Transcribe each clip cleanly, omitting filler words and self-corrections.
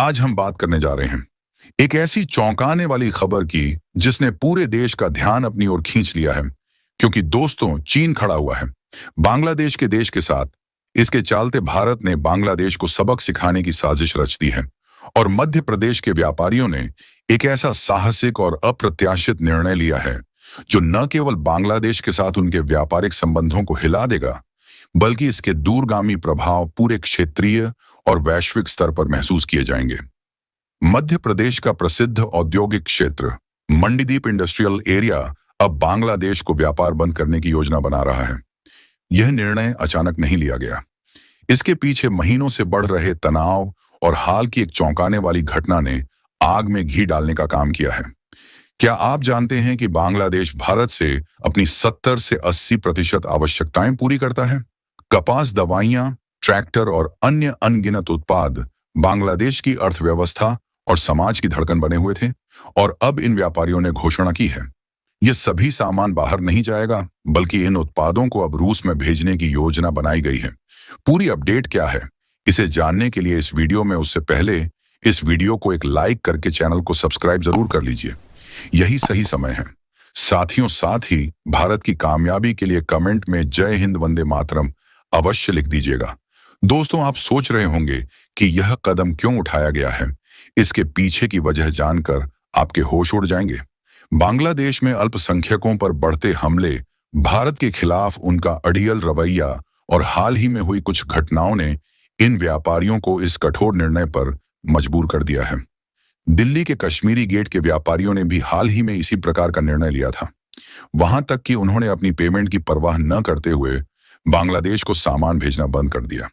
आज हम बात करने जा रहे हैं एक ऐसी चौंकाने वाली खबर की जिसने पूरे देश का ध्यान अपनी ओर खींच लिया है। क्योंकि दोस्तों, चीन खड़ा हुआ है बांग्लादेश के देश के साथ। इसके चलते भारत ने बांग्लादेश को सबक सिखाने की साजिश रच दी है और मध्य प्रदेश के व्यापारियों ने एक ऐसा साहसिक और अप्रत्याशित निर्णय लिया है जो न केवल बांग्लादेश के साथ उनके व्यापारिक संबंधों को हिला देगा, बल्कि इसके दूरगामी प्रभाव पूरे क्षेत्रीय और वैश्विक स्तर पर महसूस किए जाएंगे। मध्य प्रदेश का प्रसिद्ध औद्योगिक क्षेत्र मंडीदीप इंडस्ट्रियल एरिया अब बांग्लादेश को व्यापार बंद करने की योजना बना रहा है। यह निर्णय अचानक नहीं लिया गया। इसके पीछे महीनों से बढ़ रहे तनाव और हाल की एक चौंकाने वाली घटना ने आग में घी डालने का काम किया है। क्या आप जानते हैं कि बांग्लादेश भारत से अपनी 70 से 80% आवश्यकताएं पूरी करता है? कपास, दवाइयां, ट्रैक्टर और अन्य अनगिनत उत्पाद बांग्लादेश की अर्थव्यवस्था और समाज की धड़कन बने हुए थे, और अब इन व्यापारियों ने घोषणा की है यह सभी सामान बाहर नहीं जाएगा, बल्कि इन उत्पादों को अब रूस में भेजने की योजना बनाई गई है। पूरी अपडेट क्या है, इसे जानने के लिए इस वीडियो में उससे पहले इस वीडियो को एक लाइक करके चैनल को सब्सक्राइब जरूर कर लीजिए। यही सही समय है। साथियों, साथ ही भारत की कामयाबी के लिए कमेंट में जय हिंद वंदे मातरम अवश्य लिख दीजिएगा। दोस्तों, आप सोच रहे होंगे कि यह कदम क्यों उठाया गया है। इसके पीछे की वजह जानकर आपके होश उड़ जाएंगे। बांग्लादेश में अल्पसंख्यकों पर बढ़ते हमले, भारत के खिलाफ उनका अड़ियल रवैया और हाल ही में हुई कुछ घटनाओं ने इन व्यापारियों को इस कठोर निर्णय पर मजबूर कर दिया है। दिल्ली के कश्मीरी गेट के व्यापारियों ने भी हाल ही में इसी प्रकार का निर्णय लिया था। वहां तक कि उन्होंने अपनी पेमेंट की परवाह न करते हुए बांग्लादेश को सामान भेजना बंद कर दिया।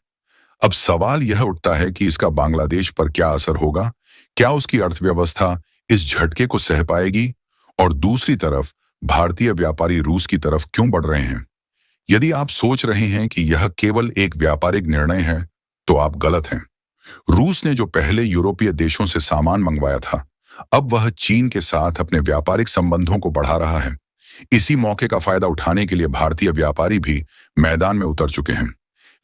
अब सवाल यह उठता है कि इसका बांग्लादेश पर क्या असर होगा। क्या उसकी अर्थव्यवस्था इस झटके को सह पाएगी? और दूसरी तरफ भारतीय व्यापारी रूस की तरफ क्यों बढ़ रहे हैं? यदि आप सोच रहे हैं कि यह केवल एक व्यापारिक निर्णय है, तो आप गलत हैं। रूस ने जो पहले यूरोपीय देशों से सामान मंगवाया था, अब वह चीन के साथ अपने व्यापारिक संबंधों को बढ़ा रहा है। इसी मौके का फायदा उठाने के लिए भारतीय व्यापारी भी मैदान में उतर चुके हैं।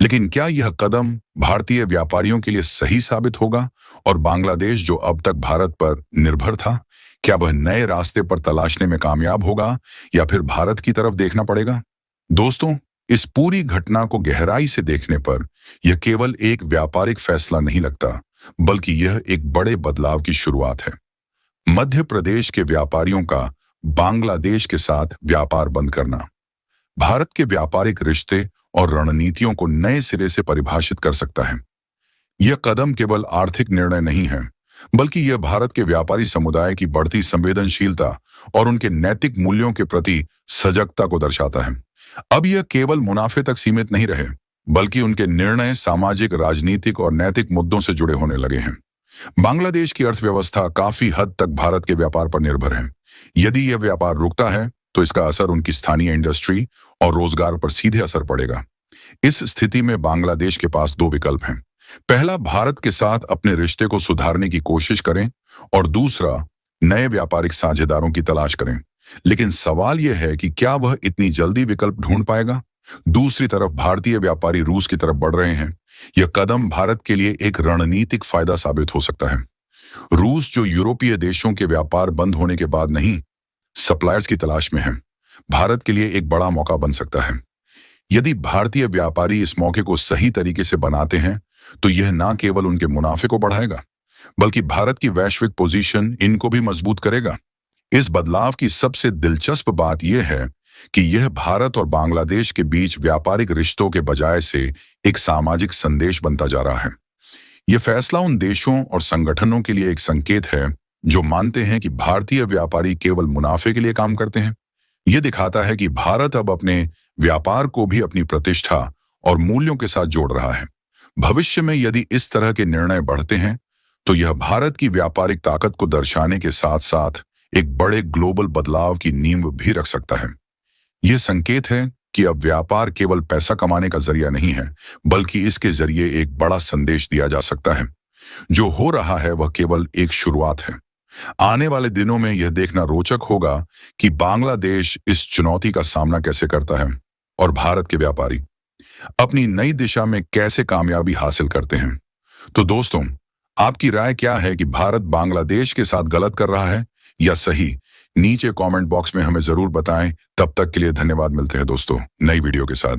लेकिन क्या यह कदम भारतीय व्यापारियों के लिए सही साबित होगा, और बांग्लादेश जो अब तक भारत पर निर्भर था, क्या वह नए रास्ते पर तलाशने में कामयाब होगा या फिर भारत की तरफ देखना पड़ेगा? दोस्तों, इस पूरी घटना को गहराई से देखने पर यह केवल एक व्यापारिक फैसला नहीं लगता, बल्कि यह एक बड़े बदलाव की शुरुआत है। मध्य प्रदेश के व्यापारियों का बांग्लादेश के साथ व्यापार बंद करना भारत के व्यापारिक रिश्ते और रणनीतियों को नए सिरे से परिभाषित कर सकता है। यह कदम केवल आर्थिक निर्णय नहीं है, बल्कि यह भारत के व्यापारी समुदाय की बढ़ती संवेदनशीलता और उनके नैतिक मूल्यों के प्रति सजगता को दर्शाता है। अब यह केवल मुनाफे तक सीमित नहीं रहे, बल्कि उनके निर्णय सामाजिक, राजनीतिक और नैतिक मुद्दों से जुड़े होने लगे हैं। बांग्लादेश की अर्थव्यवस्था काफी हद तक भारत के व्यापार पर निर्भर है। यदि यह व्यापार रुकता है, तो इसका असर उनकी स्थानीय इंडस्ट्री और रोजगार पर सीधे असर पड़ेगा। इस स्थिति में बांग्लादेश के पास दो विकल्प हैं। पहला, भारत के साथ अपने रिश्ते को सुधारने की कोशिश करें, और दूसरा, नए व्यापारिक साझेदारों की तलाश करें। लेकिन सवाल यह है कि क्या वह इतनी जल्दी विकल्प ढूंढ पाएगा? दूसरी तरफ भारतीय व्यापारी रूस की तरफ बढ़ रहे हैं। यह कदम भारत के लिए एक रणनीतिक फायदा साबित हो सकता है। रूस, जो यूरोपीय देशों के व्यापार बंद होने के बाद नहीं, सप्लायर्स की तलाश में है, भारत के लिए एक बड़ा मौका बन सकता है। यदि भारतीय व्यापारी इस मौके को सही तरीके से बनाते हैं, तो यह न केवल उनके मुनाफे को बढ़ाएगा, बल्कि भारत की वैश्विक पोजीशन इनको भी मजबूत करेगा। इस बदलाव की सबसे दिलचस्प बात यह है कि यह भारत और बांग्लादेश के बीच व्यापारिक रिश्तों के बजाय से एक सामाजिक संदेश बनता जा रहा है। यह फैसला उन देशों और संगठनों के लिए एक संकेत है जो मानते हैं कि भारतीय व्यापारी केवल मुनाफे के लिए काम करते हैं। यह दिखाता है कि भारत अब अपने व्यापार को भी अपनी प्रतिष्ठा और मूल्यों के साथ जोड़ रहा है। भविष्य में यदि इस तरह के निर्णय बढ़ते हैं, तो यह भारत की व्यापारिक ताकत को दर्शाने के साथ साथ एक बड़े ग्लोबल बदलाव की नींव भी रख सकता है। यह संकेत है कि अब व्यापार केवल पैसा कमाने का जरिया नहीं है, बल्कि इसके जरिए एक बड़ा संदेश दिया जा सकता है। जो हो रहा है वह केवल एक शुरुआत है। आने वाले दिनों में यह देखना रोचक होगा कि बांग्लादेश इस चुनौती का सामना कैसे करता है और भारत के व्यापारी अपनी नई दिशा में कैसे कामयाबी हासिल करते हैं। तो दोस्तों, आपकी राय क्या है कि भारत बांग्लादेश के साथ गलत कर रहा है या सही? नीचे कमेंट बॉक्स में हमें जरूर बताएं। तब तक के लिए धन्यवाद। मिलते हैं दोस्तों नई वीडियो के साथ।